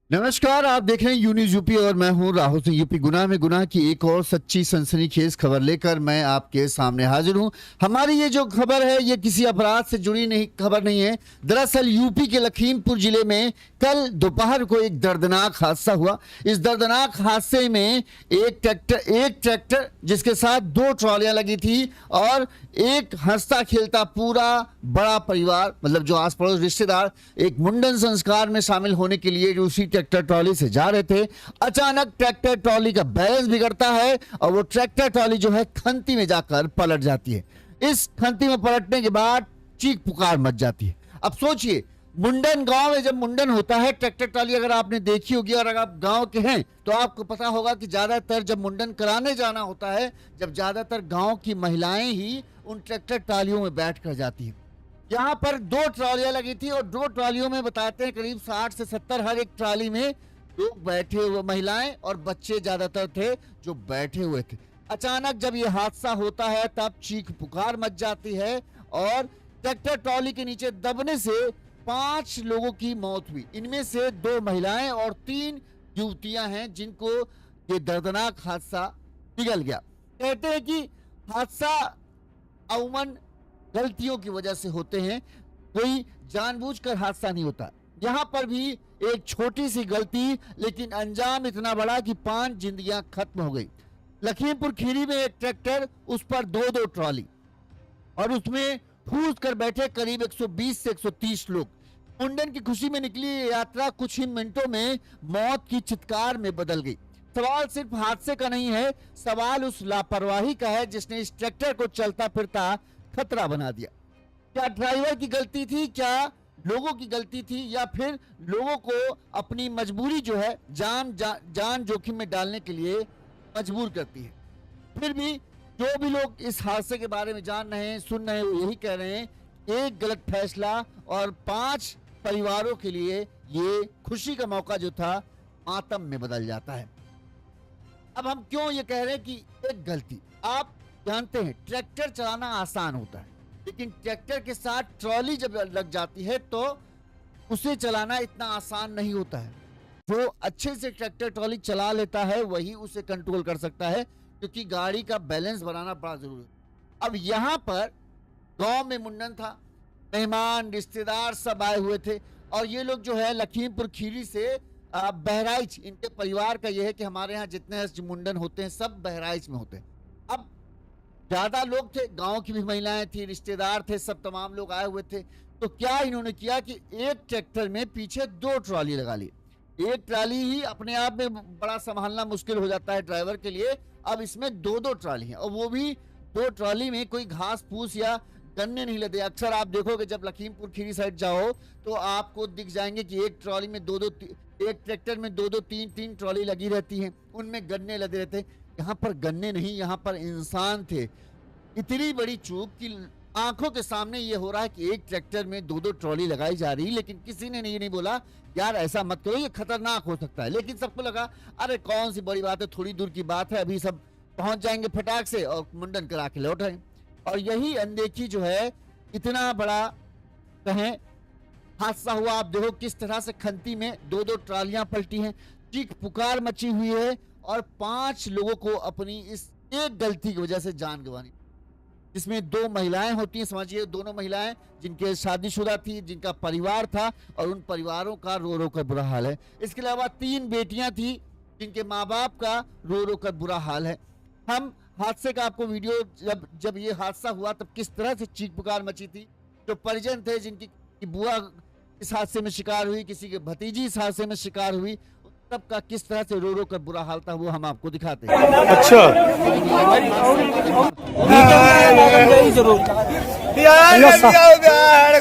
नमस्कार, आप देख रहे हैं यू न्यूज़ यूपी और मैं हूं राहुल सिंह। यूपी गुनाह में गुनाह की एक और सच्ची सनसनीखेज खबर लेकर मैं आपके सामने हाजिर हूं। हमारी ये जो खबर है ये किसी अपराध से जुड़ी नहीं खबर नहीं है। दरअसल यूपी के लखीमपुर जिले में कल दोपहर को एक दर्दनाक हादसा हुआ। इस दर्दनाक हादसे में एक ट्रैक्टर जिसके साथ दो ट्रॉलियां लगी थी और एक हंसता खेलता पूरा बड़ा परिवार, मतलब जो आस पड़ोस रिश्तेदार एक मुंडन संस्कार में शामिल होने के लिए जो उसी ट्रैक्टर ट्रॉली से जा रहे थे, अचानक ट्रैक्टर ट्रॉली का बैलेंस बिगड़ता है और वो ट्रैक्टर ट्रॉली जो है खंती में जाकर पलट जाती है। इस खंती में पलटने के बाद चीख पुकार मच जाती है। अब सोचिए, मुंडन गांव में जब मुंडन होता है, ट्रैक्टर ट्रॉली अगर आपने देखी होगी और अगर आप गांव के हैं तो आपको पता होगा कि ज्यादातर जब मुंडन कराने जाना होता है, जब ज्यादातर गांव की महिलाएं ही उन ट्रैक्टर ट्रॉलियों में बैठ कर जाती हैं। यहाँ पर दो ट्रॉलियां लगी थी और दो ट्रॉलियों में बताते हैं करीब 60 से 70 हर एक ट्रॉली में लोग बैठे हुए, महिलाएं और बच्चे ज्यादातर थे जो बैठे हुए थे। अचानक जब ये हादसा होता है तब चीख पुकार मच जाती है और ट्रैक्टर ट्रॉली के नीचे दबने से 5 लोगों की मौत हुई। इनमें से 2 महिलाएं और 3 युवतियां हैं जिनको ये दर्दनाक हादसा पिघल गया। कहते हैं कि हादसा अमूमन गलतियों की वजह से होते हैं, कोई जानबूझकर हादसा नहीं होता। यहां पर भी एक छोटी सी गलती लेकिन अंजाम इतना बड़ा कि 5 जिंदगियां खत्म हो गई। लखीमपुर खीरी में एक ट्रैक्टर, उस पर 2-2 ट्रॉली और उसमें ठूस कर बैठे करीब 120 से 130 लोग। मुंडन की खुशी में निकली ये यात्रा कुछ ही मिनटों में मौत की चित्कार में बदल गई। सवाल सिर्फ हादसे का नहीं है, सवाल उस लापरवाही का है जिसने इस ट्रैक्टर को चलता फिरता खतरा बना दिया। क्या ड्राइवर की गलती थी, क्या लोगों की गलती थी, या फिर लोगों को अपनी मजबूरी जो है जान जोखिम में डालने के लिए मजबूर करती है। फिर भी जो भी लोग इस हादसे के बारे में जान रहे हैं, सुन रहे हैं, वो यही कह रहे हैं, एक गलत फैसला और 5 परिवारों के लिए ये खुशी का मौका जो था मातम में बदल जाता है। अब हम क्यों ये कह रहे हैं कि एक गलती, आप जानते हैं ट्रैक्टर चलाना आसान होता है, लेकिन ट्रैक्टर के साथ ट्रॉली जब लग जाती है तो उसे चलाना इतना आसान नहीं होता है। जो अच्छे से ट्रैक्टर ट्रॉली चला लेता है वही उसे कंट्रोल कर सकता है, क्योंकि गाड़ी का बैलेंस बनाना बड़ा जरूरी है। अब यहाँ पर गांव में मुंडन था, मेहमान रिश्तेदार सब आए हुए थे और ये लोग जो है लखीमपुर खीरी से बहराइच, इनके परिवार का यह है कि हमारे यहाँ जितने मुंडन होते हैं सब बहराइच में होते हैं। अब ज्यादा लोग थे, गांव की भी महिलाएं थी, रिश्तेदार थे, सब तमाम लोग आए हुए थे। तो क्या इन्होंने किया कि एक ट्रैक्टर में पीछे 2 ट्रॉली लगा ली। एक ट्रॉली ही अपने आप में बड़ा संभालना मुश्किल हो जाता है ड्राइवर के लिए, अब इसमें 2-2 ट्रॉली हैं और वो भी 2 ट्रॉली में कोई घास फूस या गन्ने नहीं लदे। अक्सर आप देखोगे जब लखीमपुर खीरी साइड जाओ तो आपको दिख जाएंगे कि एक ट्रॉली में 2-2, एक ट्रैक्टर में 2-2 3-3 ट्रॉली लगी रहती हैं, उनमें गन्ने लदे रहते हैं। यहाँ पर गन्ने नहीं, यहाँ पर इंसान थे। इतनी बड़ी चूक कि आंखों के सामने ये हो रहा है कि एक ट्रैक्टर में 2-2 ट्रॉली लगाई जा रही, लेकिन किसी ने नहीं बोला यार ऐसा मत करो, ये खतरनाक हो सकता है। लेकिन सबको लगा अरे कौन सी बड़ी बात है, थोड़ी दूर की बात है, अभी सब पहुंच जाएंगे फटाक से और मुंडन करा के लौट आएंगे। और यही अनदेखी जो है इतना बड़ा कहें हादसा हुआ। आप देखो किस तरह से खंती में 2-2 ट्रालियां पलटी हैं, चीख पुकार मची हुई है और 5 लोगों को अपनी इस एक गलती की वजह से जान गंवानी, जिसमें 2 महिलाएं होती हैं। समझिए दोनों महिलाएं जिनके शादीशुदा थी, जिनका परिवार था और उन परिवारों का रो रो कर बुरा हाल है। इसके अलावा 3 बेटियां थी जिनके माँ बाप का रो रो कर बुरा हाल है। हम हादसे का आपको वीडियो जब ये हादसा हुआ तब किस तरह से चीख पुकार मची थी, जो परिजन थे जिनकी बुआ इस हादसे में शिकार हुई, किसी के भतीजी इस हादसे में शिकार हुई, तब का किस तरह से रो रो कर बुरा हाल था वो हम आपको दिखाते हैं। अच्छा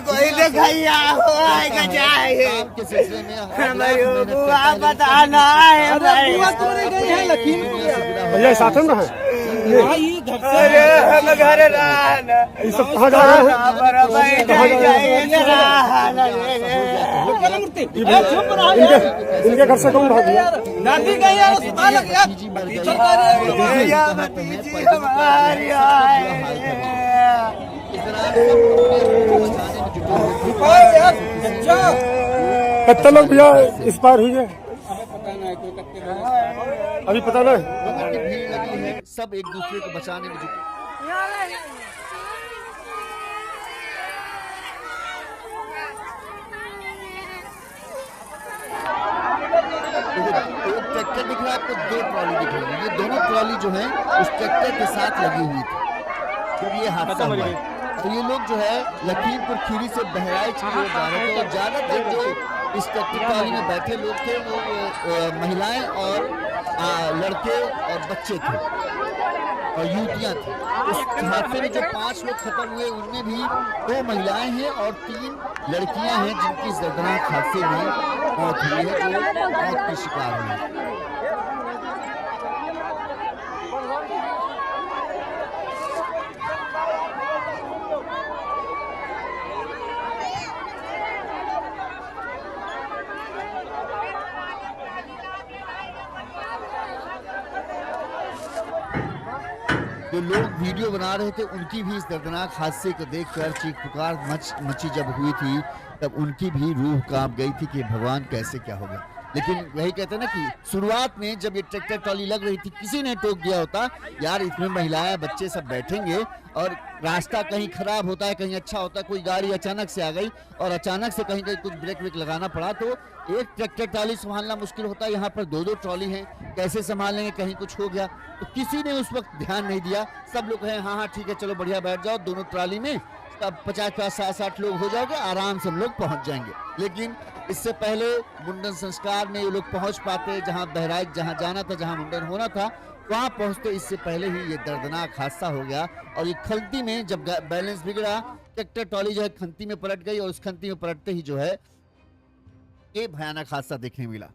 कोई दिखाइया के सिलसिले में बताना है भैया साथ में है अरे हम घर रहना ये सब कहाँ जा रहे हैं? इनके घर से कौन भाग गया? नाती गई अस्पताल हमारी कितने लोग भैया एक्सपायर हुए? अभी पता नहीं। लोगों की भीड़ लगी है, सब एक दूसरे को बचाने में जुटे। एक ट्रैक्टर दिख रहा है आपको, दो ट्रॉली दिख रही है। ये दोनों ट्रॉली जो है उस ट्रैक्टर के साथ लगी हुई थी जब ये हादसा हुआ। तो ये लोग जो है लखीमपुर खीरी से बहराइच की ओर जा रहे थे और ज्यादातर जो इस ट्रैक्टर ट्रॉली में बैठे लोग थे वो महिलाएं और लड़के और बच्चे थे और युवतियां थी। उस हादसे में जो 5 लोग खत्म हुए उनमें भी 2 महिलाएं हैं और 3 लड़कियां हैं जिनकी इस दर्दनाक हादसे में मौत हुई है, जो मौत की शिकार हुई है। जो लोग वीडियो बना रहे थे उनकी भी इस दर्दनाक हादसे को देखकर चीख पुकार मची जब हुई थी, तब उनकी भी रूह कांप गई थी कि भगवान कैसे क्या हो गया। लेकिन वही कहते हैं ना कि शुरुआत में जब ये ट्रैक्टर ट्रॉली लग रही थी किसी ने टोक दिया होता, यार इसमें महिलाएं बच्चे सब बैठेंगे और रास्ता कहीं खराब होता है कहीं अच्छा होता है, कोई गाड़ी अचानक से आ गई और अचानक से कहीं कहीं कुछ ब्रेक व्रेक लगाना पड़ा तो एक ट्रैक्टर ट्रॉली संभालना मुश्किल होता है। यहाँ पर 2-2 ट्रॉली हैं, कैसे संभालेंगे, कहीं कुछ हो गया। तो किसी ने उस वक्त ध्यान नहीं दिया, सब लोग हैं हाँ ठीक है चलो बढ़िया बैठ जाओ दोनों ट्रॉली में, तब 50-60 लोग हो जाओगे, आराम से हम लोग पहुंच जाएंगे। लेकिन इससे पहले मुंडन संस्कार में ये लोग पहुंच पाते, जहां बहराइच जहां जाना था, जहां मुंडन होना था, वहां पहुंचते इससे पहले ही ये दर्दनाक हादसा हो गया। और ये खंती में जब बैलेंस बिगड़ा, ट्रैक्टर ट्रॉली जो है खंती में पलट गई और उस खंती में पलटते ही जो है ये भयानक हादसा देखने मिला।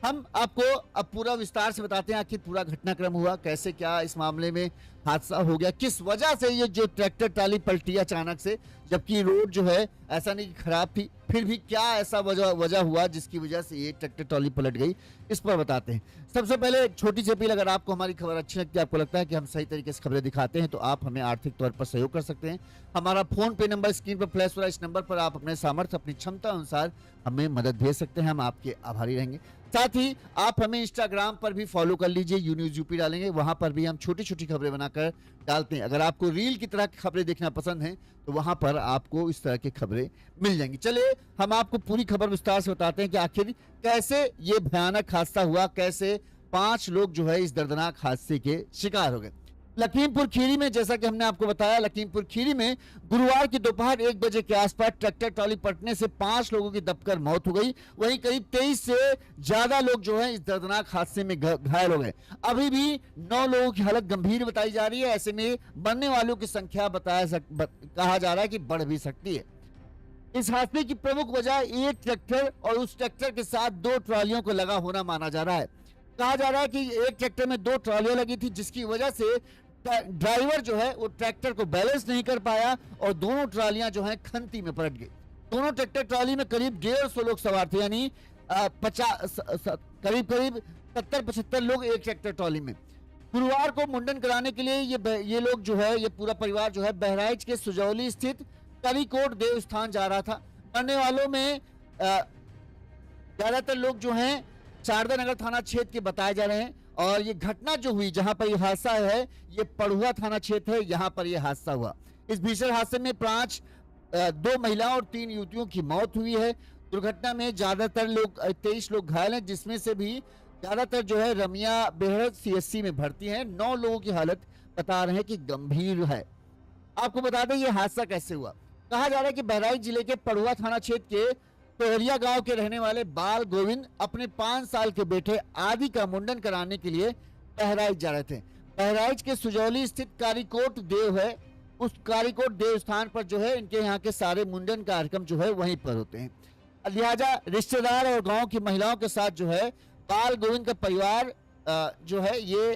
हम आपको अब पूरा विस्तार से बताते हैं आखिर पूरा घटनाक्रम हुआ कैसे, क्या इस मामले में हादसा हो गया, किस वजह से ये जो ट्रैक्टर ट्रॉली पलटी अचानक से, जबकि रोड जो है ऐसा नहीं कि खराब थी, फिर भी क्या ऐसा वजह हुआ जिसकी वजह से ये ट्रैक्टर ट्रॉली पलट गई, इस पर बताते हैं। सबसे पहले एक छोटी सी अपील, अगर आपको हमारी खबर अच्छी लगती है, आपको लगता है कि हम सही तरीके से खबरें दिखाते हैं, तो आप हमें आर्थिक तौर पर सहयोग कर सकते हैं। हमारा फोन पे नंबर स्क्रीन पर फ्लैश हो रहा है, इस नंबर पर आप अपने सामर्थ्य अपनी क्षमता अनुसार हमें मदद भेज सकते हैं, हम आपके आभारी रहेंगे। साथ ही आप हमें इंस्टाग्राम पर भी फॉलो कर लीजिए, यून्यूज यूपी डालेंगे, वहां पर भी हम छोटी छोटी खबरें बनाकर डालते हैं। अगर आपको रील की तरह की खबरें देखना पसंद है तो वहां पर आपको इस तरह की खबरें मिल जाएंगी। चलिए हम आपको पूरी खबर विस्तार से बताते हैं कि आखिर कैसे ये भयानक हादसा हुआ, कैसे 5 लोग जो है इस दर्दनाक हादसे के शिकार हो गए। लखीमपुर खीरी में, जैसा कि हमने आपको बताया, लखीमपुर खीरी में गुरुवार की दोपहर 1 बजे के आसपास ट्रैक्टर ट्रॉली पलटने से 5 लोगों की दबकर मौत हो गई। वहीं करीब 23 से ज्यादा लोग जो हैं इस दर्दनाक हादसे में घायल हो गए। अभी भी 9 लोगों की हालत गंभीर बताई जा रही है। ऐसे में मरने वालों की संख्या कहा जा रहा है कि बढ़ भी सकती है। इस हादसे की प्रमुख वजह एक ट्रैक्टर और उस ट्रैक्टर के साथ 2 ट्रॉलियों को लगा होना माना जा रहा है। कहा जा रहा है कि एक ट्रैक्टर में 2 ट्रॉलियां लगी थी, जिसकी वजह से ड्राइवर जो है वो ट्रैक्टर को बैलेंस नहीं कर पाया और दोनों ट्रॉलियां जो हैं खंती में पलट गई। दोनों ट्रैक्टर ट्रॉली में करीब 150 लोग सवार थे, यानी करीब 70-75 लोग एक ट्रैक्टर ट्रॉली में। गुरुवार को मुंडन कराने के लिए ये लोग जो है, ये पूरा परिवार जो है बहराइच के सुजौली स्थित करीकोट देवस्थान जा रहा था। मरने वालों में ज्यादातर लोग जो हैं शारदा नगर थाना क्षेत्र के बताए जा रहे हैं और ये घटना जो हुई जहां पर ये हादसा है ये पड़ुआ थाना क्षेत्र है, यहां पर ये हादसा हुआ। इस भीषण हादसे में 2 महिलाओं और 3 युवतियों की मौत हुई है। दुर्घटना में ज्यादातर लोग 23 लोग घायल हैं, जिसमें से भी ज्यादातर जो है रमिया बेहद CSC में भर्ती हैं। 9 लोगों की हालत बता रहे हैं कि गंभीर है। आपको बता दें ये हादसा कैसे हुआ। कहा जा रहा है कि बहराइच जिले के पड़ुआ थाना क्षेत्र के तोहरिया गांव के रहने वाले बाल गोविंद अपने 5 साल के बेटे आदि का मुंडन कराने के लिए बहराइच जा रहे थे। बहराइच के सुजौली स्थित कारीकोट देव है, उस कारीकोट देव स्थान पर जो है इनके यहाँ के सारे मुंडन कार्यक्रम जो है वहीं पर होते हैं। लिहाजा रिश्तेदार और गांव की महिलाओं के साथ जो है बाल गोविंद का परिवार जो है ये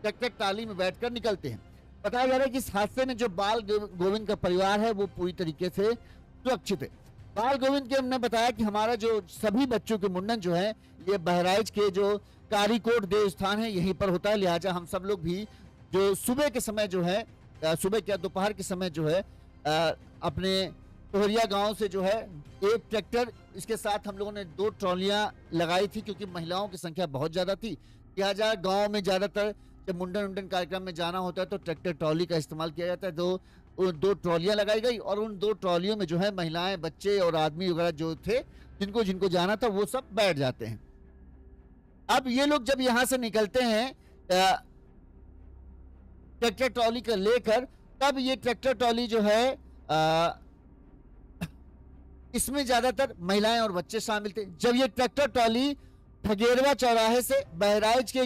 ट्रैक्टर ट्रॉली में बैठकर निकलते हैं। बताया जा रहा है कि इस हादसे में जो बाल गोविंद का परिवार है वो पूरी तरीके से सुरक्षित है। बाल गोविंद के हमने बताया कि हमारा जो सभी बच्चों के मुंडन जो है ये बहराइच के जो कारीकोट देव स्थान है यहीं पर होता है। लिहाजा हम सब लोग भी जो सुबह के समय जो है, सुबह क्या दोपहर के समय जो है अपने तोहरिया गांव से जो है एक ट्रैक्टर, इसके साथ हम लोगों ने 2 ट्रॉलियां लगाई थी क्योंकि महिलाओं की संख्या बहुत ज्यादा थी। लिहाजा गांव में ज्यादातर जब मुंडन कार्यक्रम में जाना होता है तो ट्रैक्टर ट्रॉली का इस्तेमाल किया जाता है। 2 ट्रॉलियां लगाई गई और उन 2 ट्रॉलियों में जो है महिलाएं, बच्चे और आदमी वगैरह जो थे जिनको जाना था वो सब बैठ जाते हैं। अब ये लोग जब यहां से निकलते हैं ट्रैक्टर ट्रॉली का लेकर, तब ये ट्रैक्टर ट्रॉली जो है इसमें ज्यादातर महिलाएं और बच्चे शामिल थे। जब ये ट्रैक्टर ट्रॉली ठगेरवा चौराहे से बहराइच के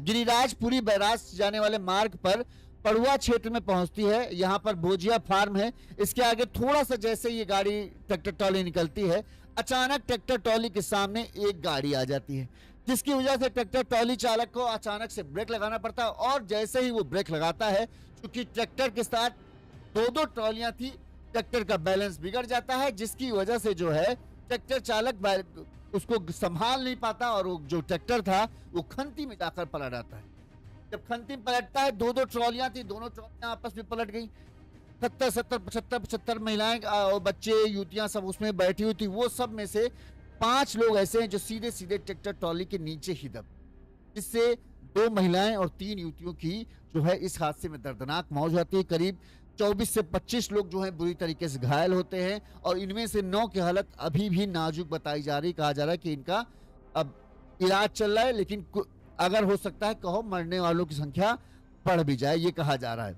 गिरिराजपुरी बैराज जाने वाले मार्ग पर पड़ुआ क्षेत्र में पहुंचती है, यहां पर भोजिया फार्म है, इसके आगे थोड़ा सा जैसे ये गाड़ी ट्रैक्टर ट्रॉली निकलती है, अचानक ट्रैक्टर ट्रॉली के सामने एक गाड़ी आ जाती है, जिसकी वजह से ट्रैक्टर ट्रॉली चालक को अचानक से ब्रेक लगाना पड़ता है। और जैसे ही वो ब्रेक लगाता है, क्योंकि ट्रैक्टर के साथ 2 ट्रॉलियां थी, ट्रैक्टर का बैलेंस बिगड़ जाता है, जिसकी वजह से जो है ट्रैक्टर चालक उसको संभाल नहीं पाता और वो जो ट्रैक्टर था वो खंती में जाकर पलट जाता है। जब खंती में पलटता है, 2 ट्रॉलियां थी, दोनों ट्रॉलियां आपस में पलट गई। 75 महिलाएं और बच्चे, युवतियां सब उसमें बैठी हुई थी। वो सब में से 5 लोग ऐसे हैं जो सीधे सीधे ट्रैक्टर ट्रॉली के नीचे ही दब, जिससे 2 महिलाएं और 3 युवतियों की जो है इस हादसे में दर्दनाक मौत होती है। करीब 24 से 25 लोग जो हैं बुरी तरीके से घायल होते हैं और इनमें से 9 की हालत अभी भी नाजुक बताई जा रही। कहा जा रहा है कि इनका अब इलाज चल रहा है, लेकिन अगर हो सकता है कहो मरने वालों की संख्या बढ़ भी जाए, ये कहा जा रहा है।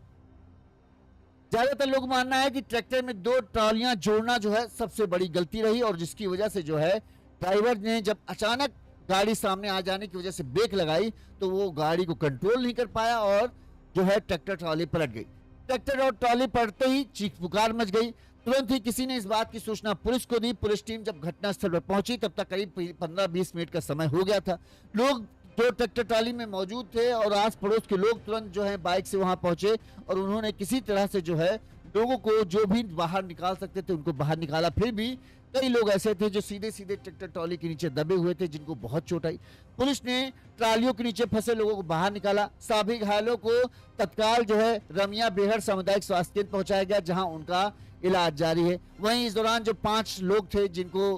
ज्यादातर लोग मानना है कि ट्रैक्टर में 2 ट्रॉलियां जोड़ना जो है सबसे बड़ी गलती रही और जिसकी वजह से जो है ड्राइवर ने जब अचानक गाड़ी सामने आ जाने की वजह से ब्रेक लगाई तो वो गाड़ी को कंट्रोल नहीं कर पाया और जो है ट्रैक्टर ट्रॉली पलट गई। ट्रैक्टर और ट्रॉली पलटते ही चीख पुकार मच गई। तुरंत ही किसी ने इस बात की सूचना पुलिस को दी। पुलिस टीम जब घटनास्थल पर पहुंची तब तक करीब 15-20 मिनट का समय हो गया था। लोग जो ट्रैक्टर ट्रॉली में मौजूद थे और आस पड़ोस के लोग तुरंत जो है बाइक से वहां पहुंचे और उन्होंने किसी तरह से जो है लोगों को जो भी बाहर निकाल सकते थे उनको बाहर निकाला। फिर भी कई लोग ऐसे थे जो सीधे सीधे ट्रैक्टर ट्रॉली के नीचे दबे हुए थे, जिनको बहुत चोट आई। पुलिस ने ट्रॉलियों के नीचे फंसे लोगों को बाहर निकाला। सभी घायलों को तत्काल जो है रमिया बेहड़ सामुदायिक स्वास्थ्य केंद्र पहुंचाया गया, जहां उनका इलाज जारी है। वहीं इस दौरान जो 5 लोग थे जिनको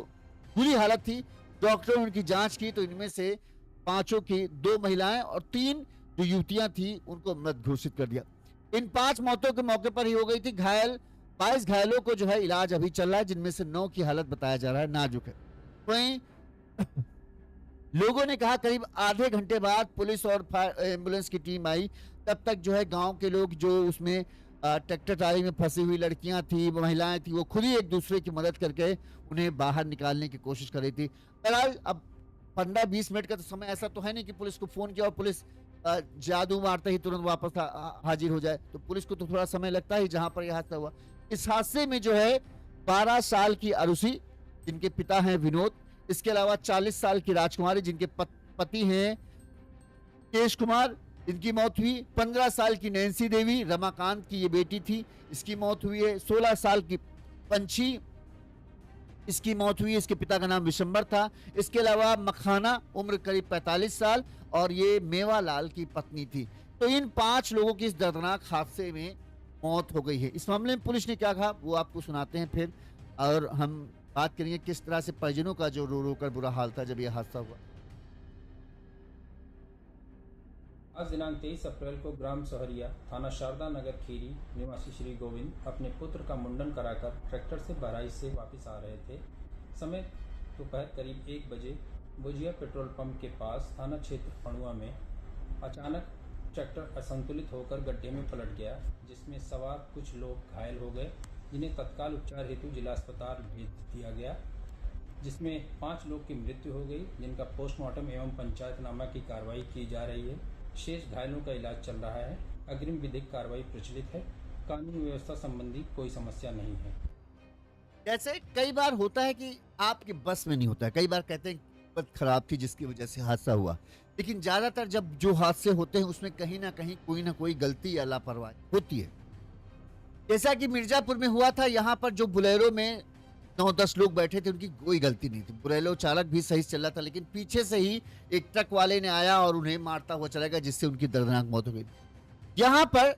बुरी हालत थी, डॉक्टरों ने उनकी जांच की तो इनमें से 5 की 2 महिलाएं और 3 जो युवतियां थी उनको मृत घोषित कर दिया। इन 5 मौतों के मौके पर ही हो गई थी। 22 घायलों को जो है इलाज अभी चल रहा है, जिनमें से 9 की हालत बताया जा रहा है नाजुक है। वहीं लोगों ने कहा करीब आधे घंटे बाद पुलिस और एम्बुलेंस की टीम आई, तब तक जो है गांव के लोग जो उसमें ट्रैक्टर ट्रॉली में फंसी हुई लड़कियां थी, महिलाएं थी, वो खुद ही एक दूसरे की मदद करके उन्हें बाहर निकालने की कोशिश कर रही थी। बहरहाल अब 15-20 मिनट का तो समय ऐसा तो है नहीं कि पुलिस को फोन किया और पुलिस जादू मारते ही तुरंत वापस हाजिर हो जाए, तो पुलिस को तो थोड़ा समय लगता है जहां पर यह हादसा हुआ। इस हादसे में जो है 12 साल की अरुषि जिनके पिता हैं विनोद, इसके अलावा 40 साल की राजकुमारी जिनके पति हैं केश कुमार, इनकी मौत हुई। 15 साल की नैन्सी देवी, रमाकांत की ये बेटी थी, इसकी मौत हुई है। 16 साल की पंछी, इसकी मौत हुई, इसके पिता का नाम विशंबर था। इसके अलावा मखाना, उम्र करीब 45 साल, और ये मेवालाल की पत्नी थी। तो इन 5 लोगों की इस दर्दनाक हादसे में मौत हो गई है। इस मामले में पुलिस ने क्या कहा वो आपको सुनाते हैं फिर, और हम बात करेंगे किस तरह से परिजनों का जो रो रो कर बुरा हाल था जब यह हादसा हुआ। आज दिनांक 23 अप्रैल को ग्राम सोहरिया, थाना शारदा नगर खीरी निवासी श्री गोविंद अपने पुत्र का मुंडन कराकर ट्रैक्टर से बहराइच से वापस आ रहे थे। समय दोपहर करीब 1 बजे भुजिया पेट्रोल पंप के पास थाना क्षेत्र पणुआ में अचानक ट्रैक्टर असंतुलित होकर गड्ढे में पलट गया, जिसमें सवार कुछ लोग घायल हो गए, जिन्हें तत्काल उपचार हेतु जिला अस्पताल भेज दिया गया, जिसमें 5 लोग की मृत्यु हो गई, जिनका पोस्टमार्टम एवं पंचायतनामा की कार्रवाई की जा रही है। शेष घायलों का इलाज चल रहा है। अग्रिम विधिक कार्रवाई प्रचलित है। कानून व्यवस्था संबंधी कोई समस्या नहीं है। जैसे कई बार होता है कि आपके बस में नहीं होता है, कई बार कहते हैं बस खराब थी जिसकी वजह से हादसा हुआ, लेकिन ज्यादातर जब जो हादसे होते हैं उसमें कहीं ना कोई गलती या लापरवाही होती है। जैसा कि मिर्जापुर में हुआ था, यहाँ पर जो बुलेरो में 9-10 लोग बैठे थे उनकी कोई गलती नहीं थी। बुलेरो चालक भी सही चल रहा था, लेकिन पीछे से ही एक ट्रक वाले ने आया और उन्हें मारता हुआ चला गया, जिससे उनकी दर्दनाक मौत हो गई। यहाँ पर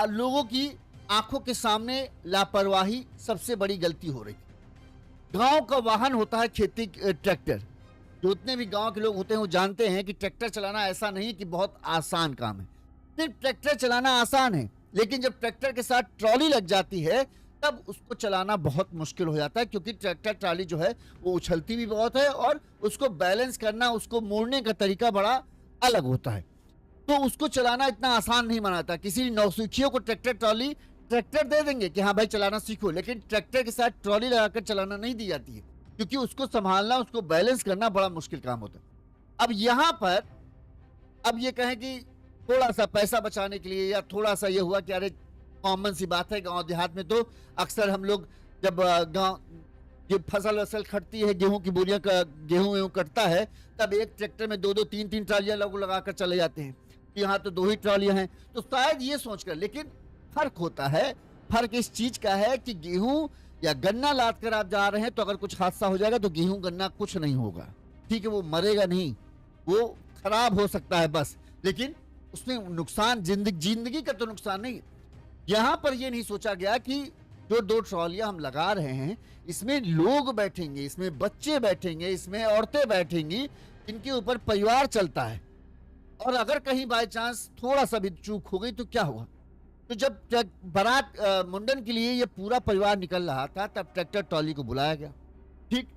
लोगों की आंखों के सामने लापरवाही सबसे बड़ी गलती हो रही थी। गांव का वाहन होता है खेती ट्रैक्टर। जो उतने भी गांव के लोग होते हैं वो जानते हैं कि ट्रैक्टर चलाना ऐसा नहीं कि बहुत आसान काम है। सिर्फ ट्रैक्टर चलाना आसान है, लेकिन जब ट्रैक्टर के साथ ट्रॉली लग जाती है तब उसको चलाना बहुत मुश्किल हो जाता है, क्योंकि ट्रैक्टर ट्रॉली जो है वो उछलती भी बहुत है और उसको बैलेंस करना, उसको मोड़ने का तरीका बड़ा अलग होता है। तो उसको चलाना इतना आसान नहीं माना जाता। किसी नौसिखियों को ट्रैक्टर ट्रॉली ट्रैक्टर दे देंगे कि हाँ भाई चलाना सीखो, लेकिन ट्रैक्टर के साथ ट्रॉली लगाकर चलाना नहीं दी जाती है, क्योंकि उसको संभालना, उसको बैलेंस करना बड़ा मुश्किल काम होता है। अब यहाँ पर अब ये कहें कि थोड़ा सा पैसा बचाने के लिए या थोड़ा सा ये हुआ कि अरे कॉमन सी बात है, गांव देहात में तो अक्सर हम लोग जब गांव ये फसल वसल खटती है, गेहूं की बोरियां का गेहूं कटता है, तब एक ट्रैक्टर में 2-2 3-3 ट्रालियां लोग लगाकर चले जाते हैं। यहाँ तो 2 ही ट्रालियां हैं, तो शायद ये सोचकर, लेकिन फर्क होता है। फर्क इस चीज का है कि गेहूं या गन्ना लाद कर आप जा रहे हैं तो अगर कुछ हादसा हो जाएगा तो गेहूं गन्ना कुछ नहीं होगा, ठीक है, वो मरेगा नहीं, वो खराब हो सकता है बस, लेकिन उसमें नुकसान जिंदगी का तो नुकसान नहीं। यहां पर यह नहीं सोचा गया कि जो 2 ट्रॉलियां हम लगा रहे हैं इसमें लोग बैठेंगे, इसमें बच्चे बैठेंगे, इसमें औरतें बैठेंगी, इनके ऊपर परिवार चलता है, और अगर कहीं बाय चांस थोड़ा सा भी चूक हो गई तो क्या हुआ। तो जब बारात मुंडन के लिए ये पूरा परिवार निकल रहा था तब ट्रैक्टर ट्रॉली को बुलाया गया। ठीक,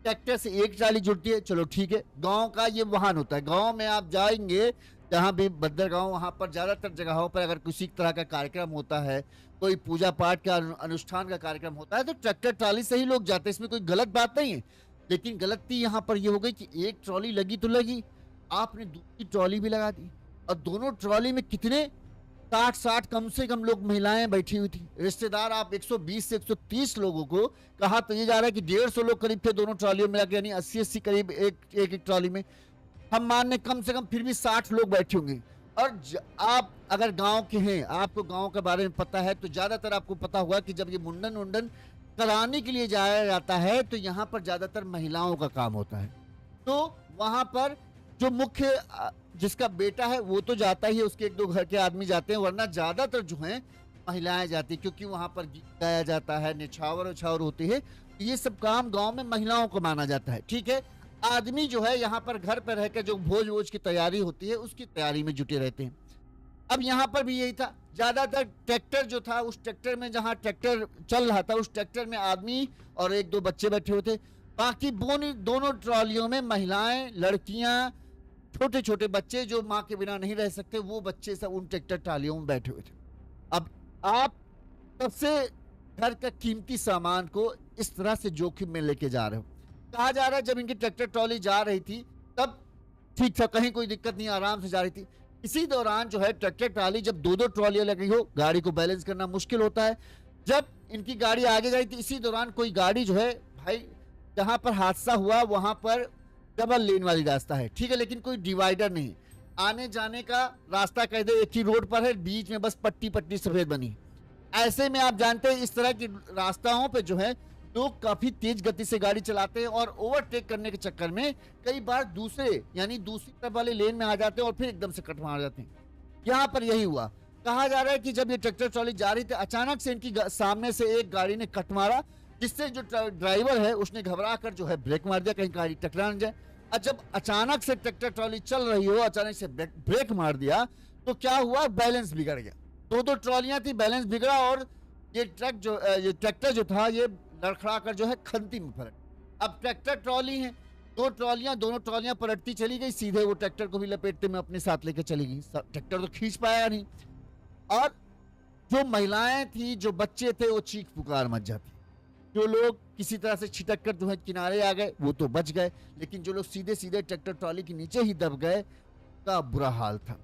ट्रैक्टर से एक ट्राली जुड़ती है, चलो ठीक है, गांव का ये वाहन होता है। गांव में आप जाएंगे जहां भी बद्दर गांव, वहां पर ज्यादातर जगहों पर अगर किसी तरह का कार्यक्रम होता है, कोई पूजा पाठ का अनुष्ठान का कार्यक्रम होता है, तो ट्रैक्टर ट्राली से ही लोग जाते हैं, इसमें कोई गलत बात नहीं है। लेकिन गलती यहां पर यह हो गई कि एक ट्रॉली लगी तो लगी, आपने दूसरी ट्रॉली भी लगा दी, और दोनों ट्रॉली में कितने 60 कम से कम लोग महिलाएं बैठी हुई थी। रिश्तेदार आप 120 से 130 लोगों को कहा तो ये जा रहा है कि 150 लोग करीब थे दोनों ट्रॉलियों में लगे, यानी 80 करीब एक ट्रॉली में। हम मानने कम से कम फिर भी 60 लोग बैठे होंगे। और आप अगर गांव के हैं, आपको गांव के बारे में पता है, तो ज्यादातर आपको पता होगा कि जब ये मुंडन कराने के लिए जाया जाता है तो यहाँ पर ज्यादातर महिलाओं का काम होता है। तो वहां पर जो मुख्य जिसका बेटा है वो तो जाता ही है, उसके 1-2 घर के आदमी जाते हैं, वरना ज्यादातर जो है महिलाएं जाती, क्योंकि वहां पर गीत गाया जाता है, निछावर उछावर होती है, ये सब काम गांव में महिलाओं को माना जाता है। ठीक है, आदमी जो है यहाँ पर घर पर रहकर जो भोज वोज की तैयारी होती है उसकी तैयारी में जुटे रहते हैं। अब यहाँ पर भी यही था, ज्यादातर ट्रैक्टर जो था, उस ट्रैक्टर में जहाँ ट्रैक्टर चल रहा था उस ट्रैक्टर में आदमी और 1-2 बच्चे बैठे हुए थे। बाकी दोनों ट्रॉलियों में महिलाएं, लड़कियां, छोटे छोटे बच्चे जो माँ के बिना नहीं रह सकते, वो बच्चे सब उन ट्रैक्टर ट्रालियों में बैठे हुए थे। अब आप सबसे घर का कीमती सामान को इस तरह से जोखिम में लेके जा रहे हो। कहा जा रहा है जब इनकी ट्रैक्टर ट्रॉली जा रही थी तब ठीक था, कहीं कोई दिक्कत नहीं, आराम से जा रही थी। इसी दौरान जो है ट्रैक्टर ट्राली जब 2-2 ट्रॉलियां लगी हो, गाड़ी को बैलेंस करना मुश्किल होता है। जब इनकी गाड़ी आगे गई थी, इसी दौरान कोई गाड़ी जो है, भाई जहां पर हादसा हुआ वहां पर डबल लेन वाली रास्ता है, ठीक है, लेकिन कोई डिवाइडर नहीं, आने जाने का रास्ता कह दे एक ही रोड पर है, बीच में बस पट्टी पट्टी सफेद बनी। ऐसे में आप जानते हैं इस तरह की रास्ताओं पे जो है लोग काफी तेज गति से गाड़ी चलाते हैं और ओवरटेक करने के चक्कर में कई बार दूसरी तरफ वाले लेन में आ जाते हैं और फिर एकदम से कट मार जाते हैं। यहाँ पर यही हुआ। कहा जा रहा है कि जब ये ट्रैक्टर ट्रॉली जा रही थी, अचानक से इनकी सामने से एक गाड़ी ने कट मारा, जिससे जो ड्राइवर है उसने घबरा कर जो है ब्रेक मार दिया, कहीं गाड़ी टकरा न जाए। और जब अचानक से ट्रैक्टर ट्रॉली चल रही हो, अचानक से ब्रेक मार दिया तो क्या हुआ, बैलेंस बिगड़ गया। 2-2 ट्रॉलियां थी, बैलेंस बिगड़ा और ये ट्रैक्टर जो था ये लड़खड़ा कर जो है खंती में पलट। अब ट्रैक्टर ट्रॉली है, 2 ट्रॉलियां, दोनों ट्रॉलियां पलटती चली गई, सीधे वो ट्रैक्टर को भी लपेटते में अपने साथ लेके चली गई। ट्रैक्टर तो खींच पाया नहीं, और जो महिलाएं थी, जो बच्चे थे, वो चीख पुकार मच जाती। जो लोग किसी तरह से छिटक कर जो है किनारे आ गए वो तो बच गए, लेकिन जो लोग सीधे सीधे ट्रैक्टर ट्रॉली के नीचे ही दब गए का बुरा हाल था।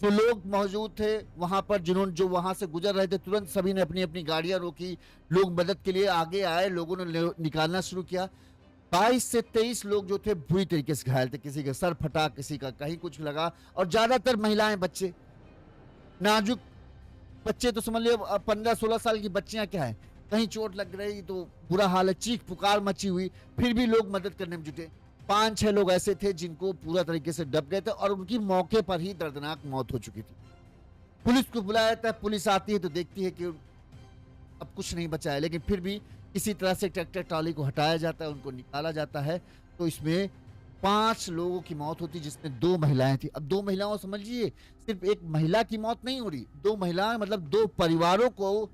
जो लोग मौजूद थे वहां पर, जो वहां से गुजर रहे थे, तुरंत सभी ने अपनी अपनी गाड़ियां रोकी, लोग मदद के लिए आगे आए, लोगों ने निकालना शुरू किया। 22 से 23 लोग जो थे बुरी तरीके से घायल थे, किसी का सर फटा, किसी का कहीं कुछ लगा, और ज्यादातर महिलाएं, बच्चे, नाजुक बच्चे तो समझ लियो 15-16 साल की बच्चियां क्या है, कहीं चोट लग रही तो बुरा हाल है, चीख पुकार मची हुई, फिर भी लोग मदद करने में जुटे। 5-6 लोग ऐसे थे जिनको पूरा तरीके से दब गए थे और उनकी मौके पर ही दर्दनाक मौत हो चुकी थी। पुलिस को बुलाया जाता है, पुलिस आती है तो देखती है कि अब कुछ नहीं बचा है, लेकिन फिर भी किसी तरह से ट्रैक्टर ट्रॉली को हटाया जाता है, उनको निकाला जाता है। तो इसमें 5 लोगों की मौत होती, जिसमें 2 महिलाएं थी। अब 2 महिलाओं, समझिए, सिर्फ एक महिला की मौत नहीं हो रही, 2 महिलाएं, मतलब 2 परिवारों को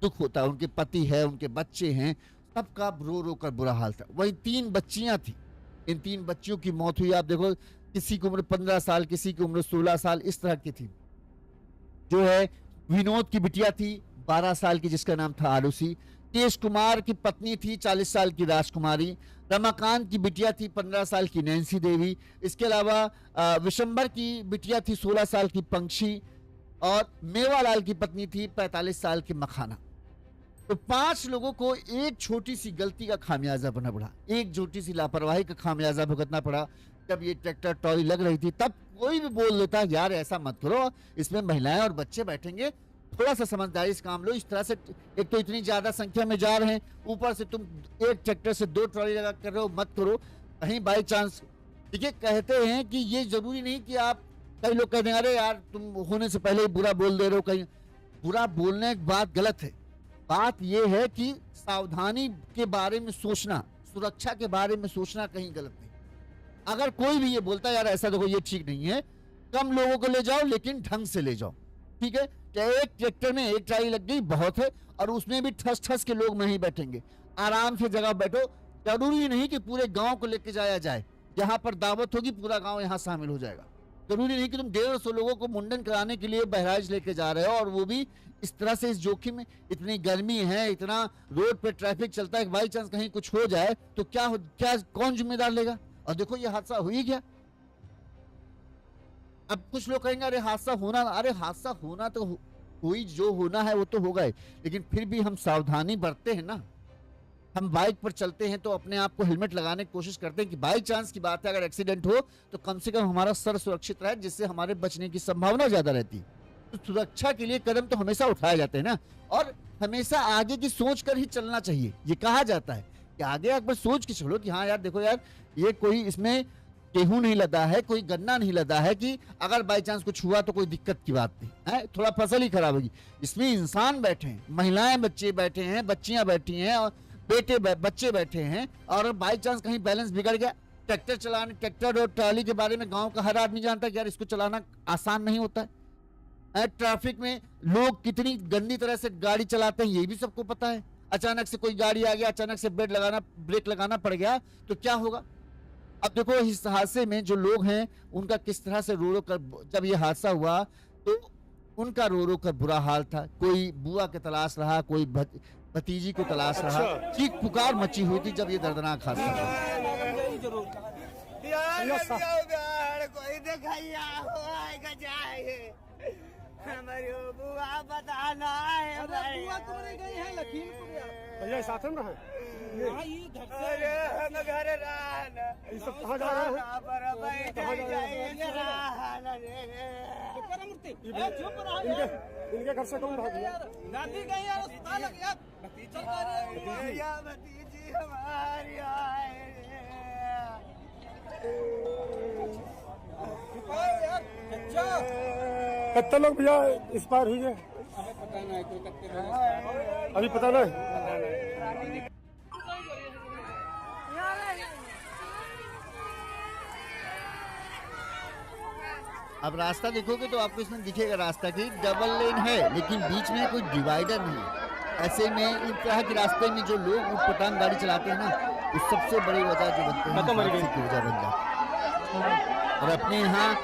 दुख होता है। उनके पति है, उनके बच्चे हैं, सबका रो रो कर बुरा हाल था। वही 3 बच्चियां थी, इन 3 बच्चियों की मौत हुई। आप देखो, किसी की उम्र 15 साल, किसी की उम्र 16 साल, इस तरह की थी। जो है विनोद की बिटिया थी 12 साल की, जिसका नाम था आरुषि। केश कुमार की पत्नी थी 40 साल की राजकुमारी। रमाकांत की बिटिया थी 15 साल की नैन्सी देवी। इसके अलावा विशंबर की बिटिया थी 16 साल की पंक्षी, और मेवालाल की पत्नी थी 45 साल की मखाना। तो 5 लोगों को एक छोटी सी गलती का खामियाजा भुगतना पड़ा, एक छोटी सी लापरवाही का खामियाजा भुगतना पड़ा। जब ये ट्रैक्टर ट्रॉली लग रही थी, तब कोई भी बोल देता यार ऐसा मत करो, इसमें महिलाएं और बच्चे बैठेंगे, थोड़ा सा समझदारी से काम लो। इस तरह से एक तो इतनी ज्यादा संख्या में जा रहे हैं, ऊपर से तुम एक ट्रैक्टर से 2 ट्रॉली लगा कर रहे हो, मत करो। कहीं बाई चांस, देखिए, कहते हैं कि ये जरूरी नहीं कि आप, कई लोग कहते हैं अरे यार तुम होने से पहले ही बुरा बोल दे रहे हो। कहीं बुरा बोलने की बात गलत है, बात यह है कि सावधानी के बारे में सोचना, सुरक्षा के बारे में सोचना कहीं गलत नहीं। अगर कोई भी ये बोलता है यार ऐसा देखो ये ठीक नहीं है, कम लोगों को ले जाओ लेकिन ढंग से ले जाओ, ठीक है। एक ट्रैक्टर में एक ट्राली लग गई बहुत है, और उसमें भी ठस ठस के लोग नहीं बैठेंगे, आराम से जगह बैठो। जरूरी नहीं कि पूरे गांव को लेके जाया जाए, जहां पर दावत होगी पूरा गांव यहां शामिल हो जाएगा। जरूरी नहीं कि तुम 150 लोगों को मुंडन कराने के लिए बहराइच लेके जा रहे हो, और वो भी इस तरह से, इस जोखिम में। इतनी गर्मी है, इतना रोड पे ट्रैफिक चलता है, बाई चांस कहीं कुछ हो जाए तो क्या कौन जिम्मेदार लेगा। और देखो ये हादसा हो ही गया। अब कुछ लोग कहेंगे अरे हादसा होना, अरे हादसा होना तो हुई, जो होना है वो तो होगा ही, लेकिन फिर भी हम सावधानी बरतते हैं ना। हम बाइक पर चलते हैं तो अपने आप को हेलमेट लगाने की कोशिश करते हैं कि बाई चांस की बात है, अगर एक्सीडेंट हो तो कम से कम हमारा सर सुरक्षित रहे, जिससे हमारे बचने की संभावना ज्यादा रहती है। तो सुरक्षा के लिए कदम तो हमेशा उठाए जाते हैं ना, और हमेशा आगे की सोच कर ही चलना चाहिए। ये कहा जाता है कि आगे एक बार सोच के चलो कि हाँ यार देखो यार, ये कोई इसमें गेहूं नहीं लदा है, कोई गन्ना नहीं लदा है कि अगर बाई चांस कुछ हुआ तो कोई दिक्कत की बात नहीं है, थोड़ा फसल ही खराब होगी। इसमें इंसान बैठे हैं, महिलाएं बच्चे बैठे हैं, बच्चियां बैठी हैं, और बच्चे बैठे हैं, और बाई चांस कहीं बैलेंस बिगड़ गया। ट्रैक्टर और ट्राली के बारे में गांव का हर आदमी जानता है कि यार इसको चलाना आसान नहीं होता है। ट्रैफिक में लोग कितनी गंदी तरह से गाड़ी चलाते हैं ये भी सबको पता है। अचानक से कोई गाड़ी आ गया, अचानक से ब्रेक लगाना पड़ गया तो क्या होगा। अब देखो इस हादसे में जो लोग हैं उनका किस तरह से रो रो कर, जब ये हादसा हुआ तो उनका रो रो कर बुरा हाल था। कोई बुआ के तलाश रहा, कोई भतीजी को तलाश रहा, चीख पुकार मची हुई थी जब ये दर्दनाक हादसा हुआ। कोई दिखाइया हमारी बुआ बताना है। बुआ तुम्हारी गई है लखीमपुर, भैया साथ में रहे। अरे हम घर रहना, ये सब कहाँ जा रहे हैं? इनके घर से कौन भाग गया? दादी गई है अस्पताल, भतीजी हमारी कितने लोग भैया एक्सपायर हुई है? अभी पता नहीं। अब रास्ता देखोगे तो आपको इसमें दिखेगा रास्ता की डबल लेन है, लेकिन बीच में कोई डिवाइडर नहीं है। ऐसे में इन तरह के रास्ते में जो लोग उटपटांग गाड़ी चलाते हैं ना, उस सबसे बड़ी वजह जो बनते हैं हादसे की वजह बन जाती है। और अपने यहाँ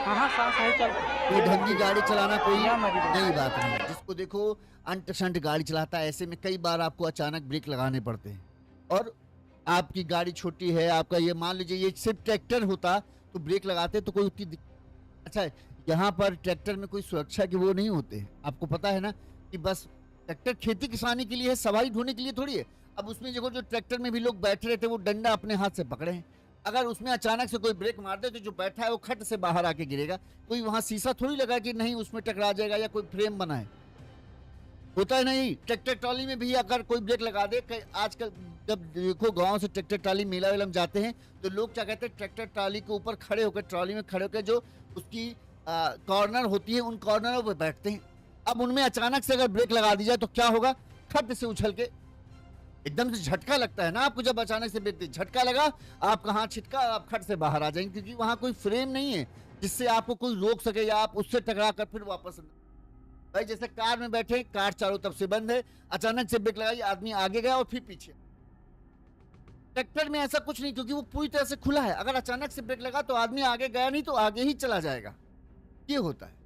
कोई ढंगी गाड़ी चलाना कोई नई बात नहीं है। जिसको देखो अंट शंट गाड़ी चलाता है, ऐसे में कई बार आपको अचानक ब्रेक लगाने पड़ते हैं। और आपकी गाड़ी छोटी है, आपका ये मान लीजिए ये सिर्फ ट्रैक्टर होता तो ब्रेक लगाते तो कोई उतनी अच्छा है। यहाँ पर ट्रैक्टर में कोई सुरक्षा के वो नहीं होते। आपको पता है ना कि बस ट्रैक्टर खेती किसानी के लिए है, सवारी ढोने के लिए थोड़ी है। अब उसमें देखो जो ट्रैक्टर में भी लोग बैठे रहते वो डंडा अपने हाथ से पकड़े हैं, अगर उसमें अचानक से कोई ब्रेक मार दे तो जो बैठा है वो खट से बाहर आके गिरेगा। कोई वहां शीशा थोड़ी लगा कि नहीं उसमें टकरा जाएगा या कोई फ्रेम बना है, होता है नहीं। ट्रैक्टर ट्रॉली में भी अगर कोई ब्रेक लगा दे, आजकल जब देखो गांव से ट्रैक्टर ट्रॉली मेला वेला में जाते हैं तो लोग क्या कहते हैं, ट्रैक्टर ट्रॉली के ऊपर खड़े होकर, ट्रॉली में खड़े होकर जो उसकी कॉर्नर होती है उन कॉर्नरों पर बैठते हैं। अब उनमें अचानक से अगर ब्रेक लगा दी जाए तो क्या होगा, खड्ड से उछल के एकदम से झटका लगता है ना आपको, जब अचानक से ब्रेक झटका लगा, आपका हाथ छिटका, आप खड्ड से बाहर आ जाएंगे, क्योंकि वहां कोई फ्रेम नहीं है जिससे आपको कोई रोक सके या आप उससे टकरा कर फिर वापस। भाई जैसे कार में बैठे, कार चारों तरफ से बंद है, अचानक से ब्रेक लगाई, आदमी आगे गया और फिर पीछे। ट्रैक्टर में ऐसा कुछ नहीं, क्योंकि वो पूरी तरह से खुला है, अगर अचानक से ब्रेक लगा तो आदमी आगे गया नहीं तो आगे ही चला जाएगा, ये होता है।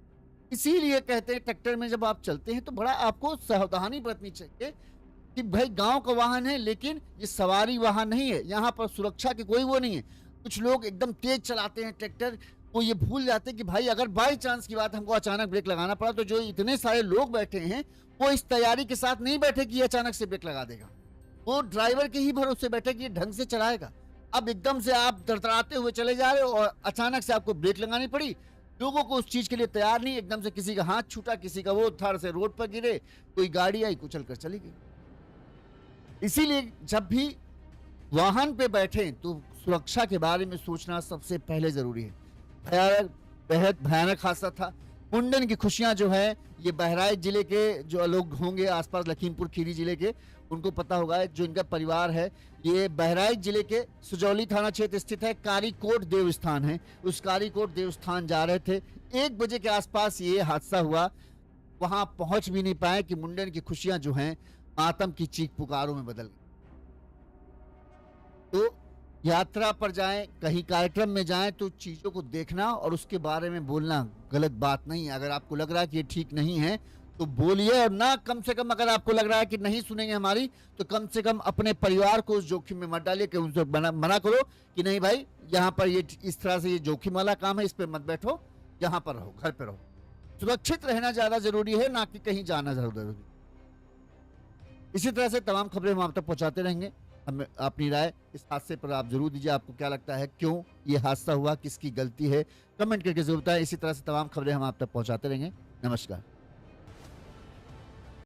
इसीलिए कहते हैं ट्रैक्टर में जब आप चलते हैं तो बड़ा आपको सावधानी बरतनी चाहिए कि भाई गांव का वाहन है लेकिन ये सवारी वाहन नहीं है, यहाँ पर सुरक्षा की कोई वो नहीं है। कुछ लोग एकदम तेज चलाते हैं ट्रैक्टर, वो ये भूल जाते हैं कि भाई अगर बाई चांस की बात हमको अचानक ब्रेक लगाना पड़ा तो जो इतने सारे लोग बैठे हैं वो इस तैयारी के साथ नहीं बैठे कि ये अचानक से ब्रेक लगा देगा, वो ड्राइवर के ही भरोसे बैठे कि ये ढंग से चलाएगा। अब एकदम से आप तड़तड़ाते हुए चले जा रहे हो और अचानक से आपको ब्रेक लगानी पड़ी, लोगों को उस चीज के लिए तैयार नहीं, एकदम से किसी का हाथ छूटा, किसी का वो थड़ से रोड पर गिरे, कोई गाड़ी आई कुचल कर चली गई। इसीलिए जब भी वाहन पे बैठे तो सुरक्षा के बारे में सोचना सबसे पहले जरूरी है। बेहद भयानक हादसा था। मुंडन की खुशियां जो है ये बहराइच जिले के जो लोग होंगे आसपास लखीमपुर खीरी जिले के, उनको पता होगा, जो इनका परिवार है ये बहराइच जिले के सुजौली थाना क्षेत्र स्थित है, कारीकोट देवस्थान है, उस कारीकोट देवस्थान जा रहे थे, 1 बजे के आसपास ये हादसा हुआ। वहां पहुंच भी नहीं पाए कि मुंडन की खुशियां जो हैं मातम की चीख पुकारों में बदल गई। तो यात्रा पर जाएं, कहीं कार्यक्रम में जाएं तो चीजों को देखना और उसके बारे में बोलना गलत बात नहीं है। अगर आपको लग रहा है कि ये ठीक नहीं है तो बोलिए, और ना कम से कम अगर आपको लग रहा है कि नहीं सुनेंगे हमारी तो कम से कम अपने परिवार को उस जोखिम में मत डालिए, कि उनसे मना करो कि नहीं भाई यहाँ पर ये इस तरह से ये जोखिम वाला काम है, इस पर मत बैठो, यहाँ पर रहो, घर पे रहो। सुरक्षित रहना ज्यादा जरूरी है, ना कि कहीं जाना जरूरी। इसी तरह से तमाम खबरें हम आप तक पहुंचाते रहेंगे। हमें अपनी राय इस हादसे पर आप जरूर दीजिए, आपको क्या लगता है, क्यों ये हादसा हुआ, किसकी गलती है, कमेंट करके जरूर बताएं। इसी तरह से तमाम खबरें हम आप तक पहुंचाते रहेंगे। नमस्कार।